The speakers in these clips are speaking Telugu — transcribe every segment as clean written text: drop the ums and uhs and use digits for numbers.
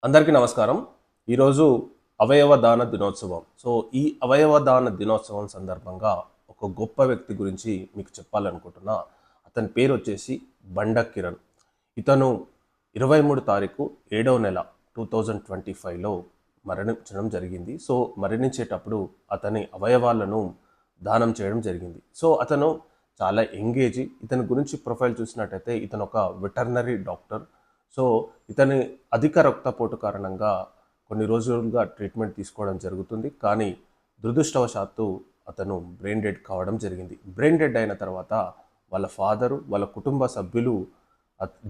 అందరికీ నమస్కారం. ఈరోజు అవయవ దాన దినోత్సవం. సో, ఈ అవయవ దాన దినోత్సవం సందర్భంగా ఒక గొప్ప వ్యక్తి గురించి మీకు చెప్పాలనుకుంటున్నా. అతని పేరొచ్చేసి బండ కిరణ్. ఇతను 23 తారీఖు 7వ నెల 2025లో మరణించడం జరిగింది. సో, మరణించేటప్పుడు అతని అవయవాలను దానం చేయడం జరిగింది. సో, అతను చాలా యంగ్ ఏజ్. ఇతని గురించి ప్రొఫైల్ చూసినట్టయితే ఇతను ఒక వెటర్నరీ డాక్టర్. సో ఇతని అధిక రక్తపోటు కారణంగా కొన్ని రోజులుగా ట్రీట్మెంట్ తీసుకోవడం జరుగుతుంది. కానీ దురదృష్టవశాత్తు అతను బ్రెయిన్ డెడ్ కావడం జరిగింది. బ్రెయిన్ డెడ్ అయిన తర్వాత వాళ్ళ ఫాదరు, వాళ్ళ కుటుంబ సభ్యులు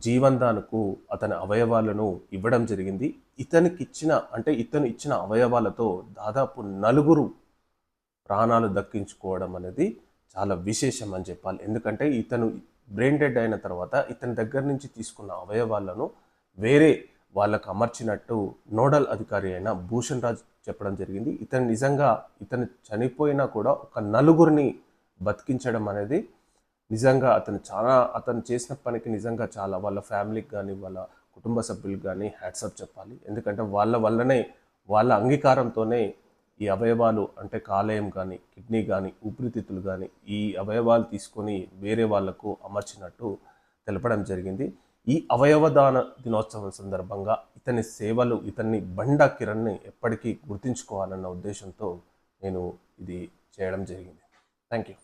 జీవన్దాన్కు అతని అవయవాలను ఇవ్వడం జరిగింది. ఇతను ఇచ్చిన అవయవాలతో దాదాపు 4 ప్రాణాలు దక్కించుకోవడం అనేది చాలా విశేషం అని చెప్పాలి. ఎందుకంటే ఇతను బ్రెయిన్ డెడ్ అయిన తర్వాత ఇతని దగ్గర నుంచి తీసుకున్న అవయవాలను వేరే వాళ్ళకు అమర్చినట్టు నోడల్ అధికారి అయిన భూషణ్ రాజ్ చెప్పడం జరిగింది. ఇతను చనిపోయినా కూడా ఒక 4 బతికించడం అనేది నిజంగా అతను చేసిన పనికి నిజంగా చాలా వాళ్ళ ఫ్యామిలీకి కానీ వాళ్ళ కుటుంబ సభ్యులకు కానీ హ్యాట్సాప్ చెప్పాలి. ఎందుకంటే వాళ్ళ అంగీకారంతోనే ఈ అవయవాలు అంటే కాలేయం కానీ, కిడ్నీ కానీ, ఊపిరితిత్తులు కానీ ఈ అవయవాలు తీసుకొని వేరే వాళ్లకు అమర్చినట్టు తెలపడం జరిగింది. ఈ అవయవదాన దినోత్సవం సందర్భంగా ఇతన్ని బండ కిరణ్ని ఎప్పటికీ గుర్తుంచుకోవాలన్న ఉద్దేశంతో నేను ఇది చేయడం జరిగింది. Thank you.